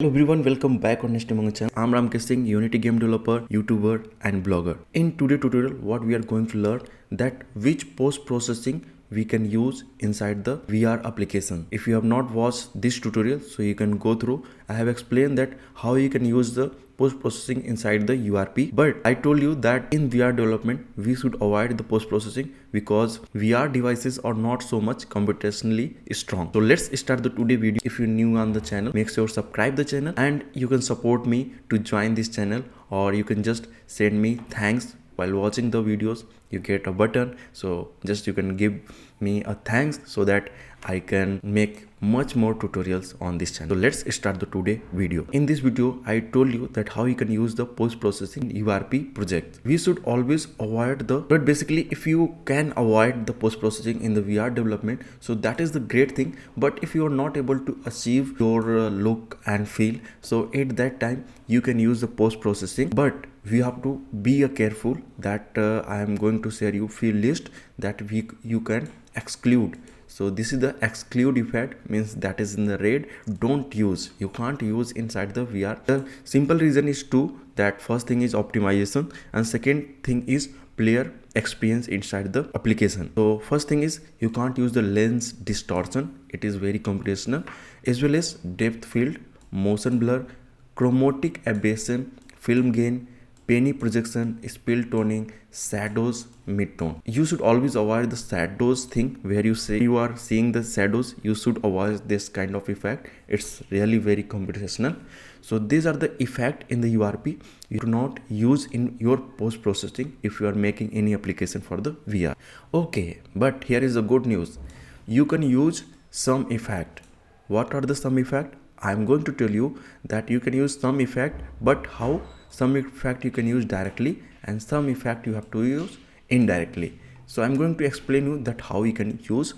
Hello everyone, welcome back on HDMI channel. I'm Ramkesh Singh, Unity game developer, YouTuber and blogger. In today's tutorial, what we are going to learn that which post-processing we can use inside the VR application. If you have not watched this tutorial, so you can go through. I have explained that how you can use the post-processing inside the URP, but I told you that in VR development we should avoid the post-processing because VR devices are not so much computationally strong. So let's start the today video. If you're new on the channel, make sure subscribe the channel and you can support me to join this channel, or you can just send me thanks while watching the videos. You get a button, so just you can give me a thanks so that I can make much more tutorials on this channel. So let's start the today video. In this video I told you that how you can use the post-processing URP project. We should always avoid but basically if you can avoid the post-processing in the VR development, so that is the great thing. But if you are not able to achieve your look and feel, so at that time you can use the post-processing, but we have to be careful that I am going to share you few list that you can exclude. So this is the exclude effect, means that is in the red. Don't use, you can't use inside the VR. The simple reason is two, that first thing is optimization and second thing is player experience inside the application. So first thing is you can't use the lens distortion, it is very computational, as well as depth field, motion blur, chromatic aberration, film gain, penny projection, spill toning, shadows, mid-tone. You should always avoid the shadows thing where you say you are seeing the shadows. You should avoid this kind of effect. It's really very computational. So these are the effect in the URP you do not use in your post-processing if you are making any application for the VR. Okay, but here is the good news. You can use some effect. What are the some effect? I'm going to tell you that you can use some effect, but how? Some effect you can use directly and some effect you have to use indirectly. So I'm going to explain you that how you can use.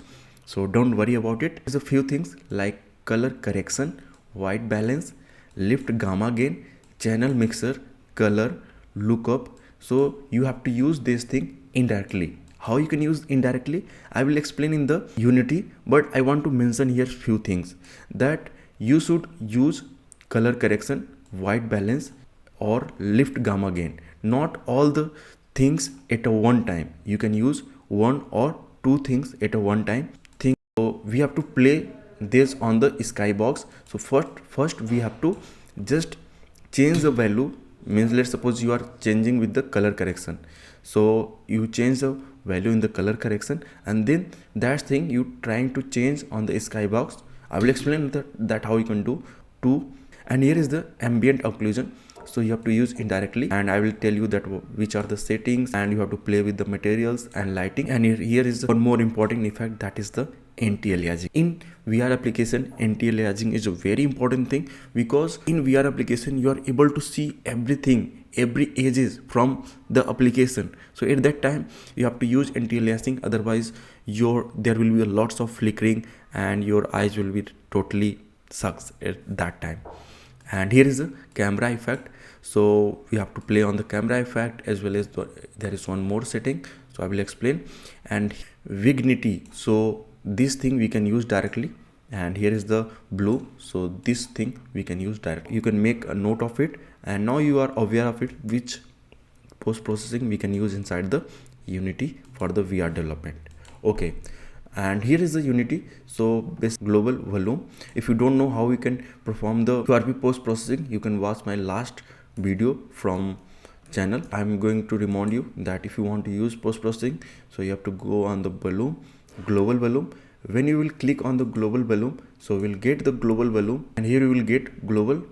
So don't worry about it. There's a few things like color correction, white balance, lift gamma gain, channel mixer, color, lookup. So you have to use this thing indirectly. How you can use indirectly, I will explain in the Unity, but I want to mention here few things that you should use color correction, white balance, or lift gamma gain. Not all the things at a one time. You can use one or two things at a one time. So we have to play this on the skybox. So first we have to just change the value. Means let's suppose you are changing with the color correction. So you change the value in the color correction and then that thing you trying to change on the skybox. I will explain that how you can do two. And here is the ambient occlusion. So you have to use indirectly, and I will tell you that which are the settings, and you have to play with the materials and lighting. And here is one more important effect, that is the anti-aliasing. In VR application, anti-aliasing is a very important thing because in VR application you are able to see everything, every edges from the application. So at that time you have to use anti-aliasing, otherwise there will be lots of flickering and your eyes will be totally sucks at that time. And here is a camera effect. So we have to play on the camera effect, as well as there is one more setting, so I will explain. And vignette, so this thing we can use directly, and here is the blue, so this thing we can use directly. You can make a note of it, and now you are aware of it, which post-processing we can use inside the Unity for the VR development. Okay, and here is the Unity. So this global volume, if you don't know how we can perform the URP post-processing, you can watch my last video from channel. I'm going to remind you that if you want to use post-processing, so you have to go on the volume, global volume. When you will click on the global volume, so we'll get the global volume, and here you will get global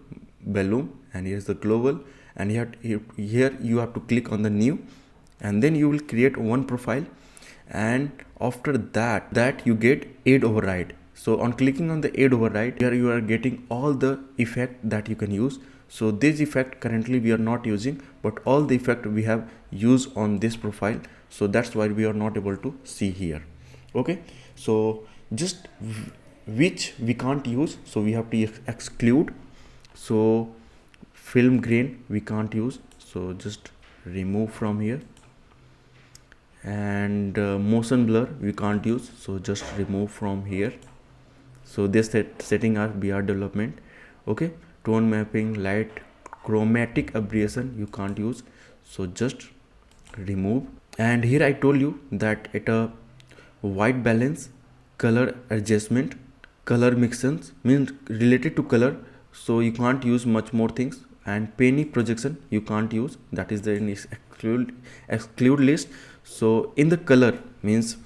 volume, and here's the global, and here you have to click on the new, and then you will create one profile, and after that you get add override. So on clicking on the add override, here you are getting all the effect that you can use. So this effect currently we are not using, but all the effect we have used on this profile, so that's why we are not able to see here. Okay, so just which we can't use, so we have to exclude. So film grain we can't use, so just remove from here. And motion blur we can't use, so just remove from here. So this setting are VR development. Okay, tone mapping, light, chromatic aberration you can't use, so just remove. And here I told you that at a white balance, color adjustment, color mixins means related to color, so you can't use much more things. And penny projection you can't use, that is the exclude list. So in the color means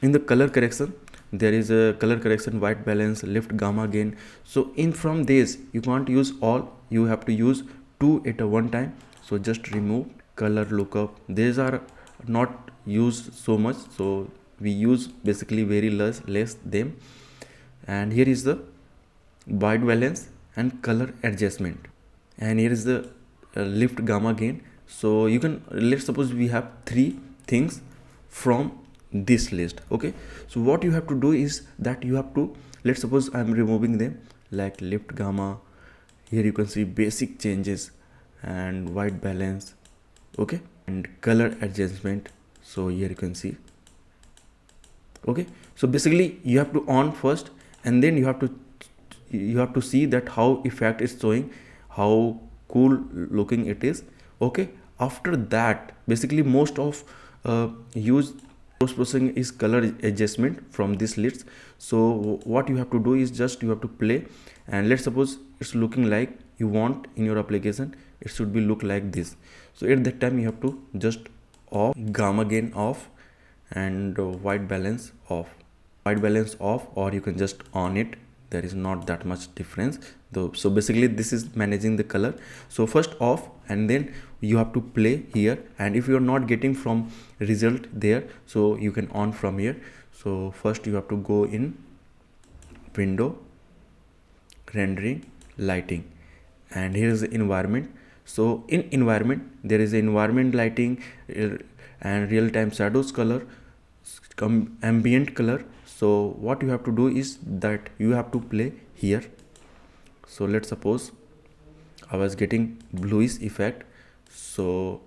in the color correction, there is a color correction, white balance, lift, gamma gain. So in from this you can't use all, you have to use two at a one time. So just remove. Color lookup, these are not used so much, so we use basically very less them. And here is the white balance and color adjustment, and here is the lift, gamma gain. So you can, let's suppose we have three things from this list. Okay, so what you have to do is that you have to, let's suppose I'm removing them, like lift, gamma. Here you can see basic changes and white balance, okay, and color adjustment. So here you can see, okay. So basically you have to on first, and then you have to see that how effect is showing, how cool looking it is. Okay, after that basically most of use post processing is color adjustment from this list. So what you have to do is just you have to play, and let's suppose it's looking like you want in your application it should be look like this. So at that time you have to just off, gamma gain off, and white balance off, or you can just on it. There is not that much difference though. So basically this is managing the color. So first off, and then you have to play here, and if you are not getting from result there, so you can on from here. So first you have to go in window, rendering, lighting, and here is the environment. So in environment there is environment lighting and real-time shadows color, ambient color. So what you have to do is that you have to play here. So let's suppose I was getting bluish effect, so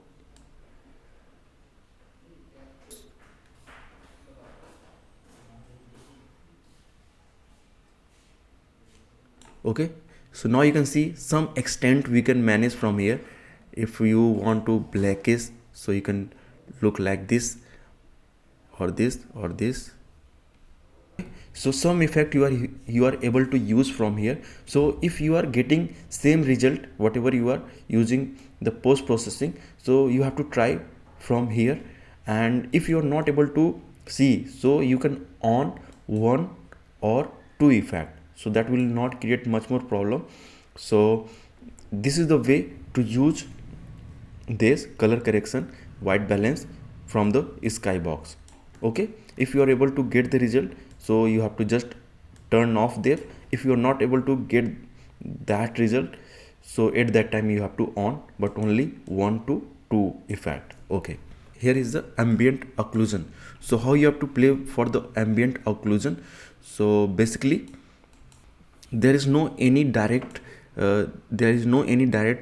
okay. So now you can see some extent we can manage from here. If you want to blackish, so you can look like this or this or this. So some effect you are able to use from here. So if you are getting same result whatever you are using the post processing, so you have to try from here. And if you are not able to see, so you can on one or two effect, so that will not create much more problem. So this is the way to use this color correction, white balance from the skybox. Okay, if you are able to get the result, so you have to just turn off there. If you are not able to get that result, so at that time you have to on, but only 1 to 2 effect. Okay, here is the ambient occlusion. So how you have to play for the ambient occlusion? So basically there is no any direct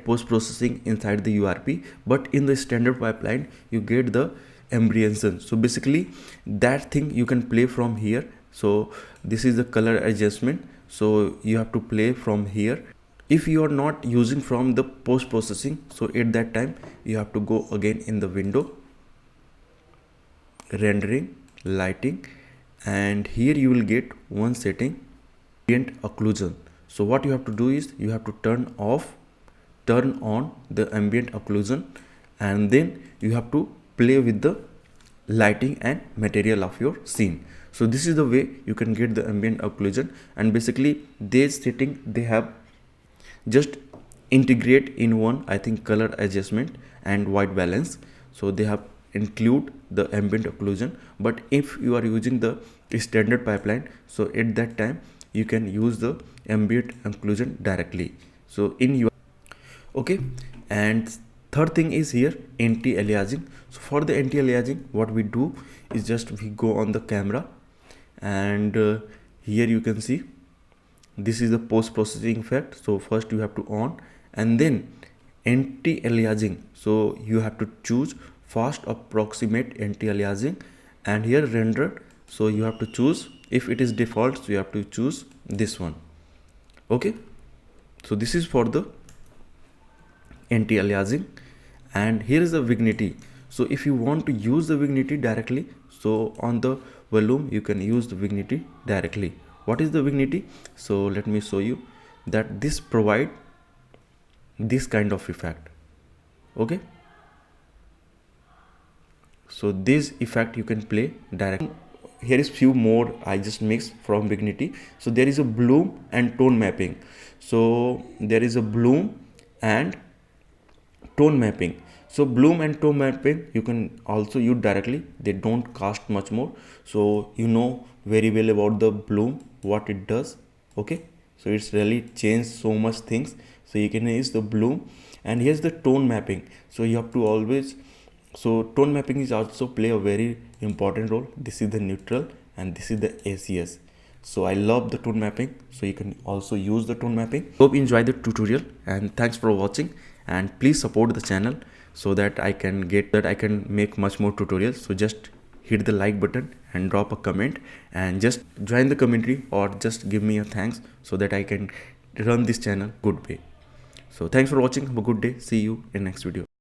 post processing inside the URP, but in the standard pipeline you get the ambient. So basically that thing you can play from here. So this is the color adjustment, so you have to play from here. If you are not using from the post processing, so at that time you have to go again in the window, rendering, lighting, and here you will get one setting, ambient occlusion. So what you have to do is you have to turn on the ambient occlusion, and then you have to play with the lighting and material of your scene. So this is the way you can get the ambient occlusion. And basically this setting they have just integrate in one, I think, color adjustment and white balance. So they have include the ambient occlusion. But if you are using the standard pipeline, so at that time you can use the ambient occlusion directly. So in your okay. And third thing is here anti-aliasing. So for the anti-aliasing, what we do is just we go on the camera, and here you can see this is the post processing effect. So first you have to on, and then anti-aliasing. So you have to choose fast approximate anti-aliasing, and here render. So you have to choose, if it is default, so you have to choose this one. Okay, So this is for the anti-aliasing, and here is the vignette. So if you want to use the vignette directly, so on the volume you can use the vignette directly. What is the vignette? So let me show you that this provide this kind of effect. Okay, so this effect you can play directly. Here is few more I just mixed from vignette. So there is a bloom and tone mapping. So there is a bloom and tone mapping. So bloom and tone mapping you can also use directly. They don't cost much more, so you know very well about the bloom, what it does. Okay, so it's really changed so much things. So you can use the bloom, and here's the tone mapping. So you have to always, so tone mapping is also play a very important role. This is the neutral and this is the ACS. So I love the tone mapping, so you can also use the tone mapping. Hope you enjoy the tutorial, and thanks for watching, and please support the channel so that I can make much more tutorials. So just hit the like button and drop a comment, and just join the community or just give me a thanks so that I can run this channel good way. So thanks for watching. Have a good day. See you in next video.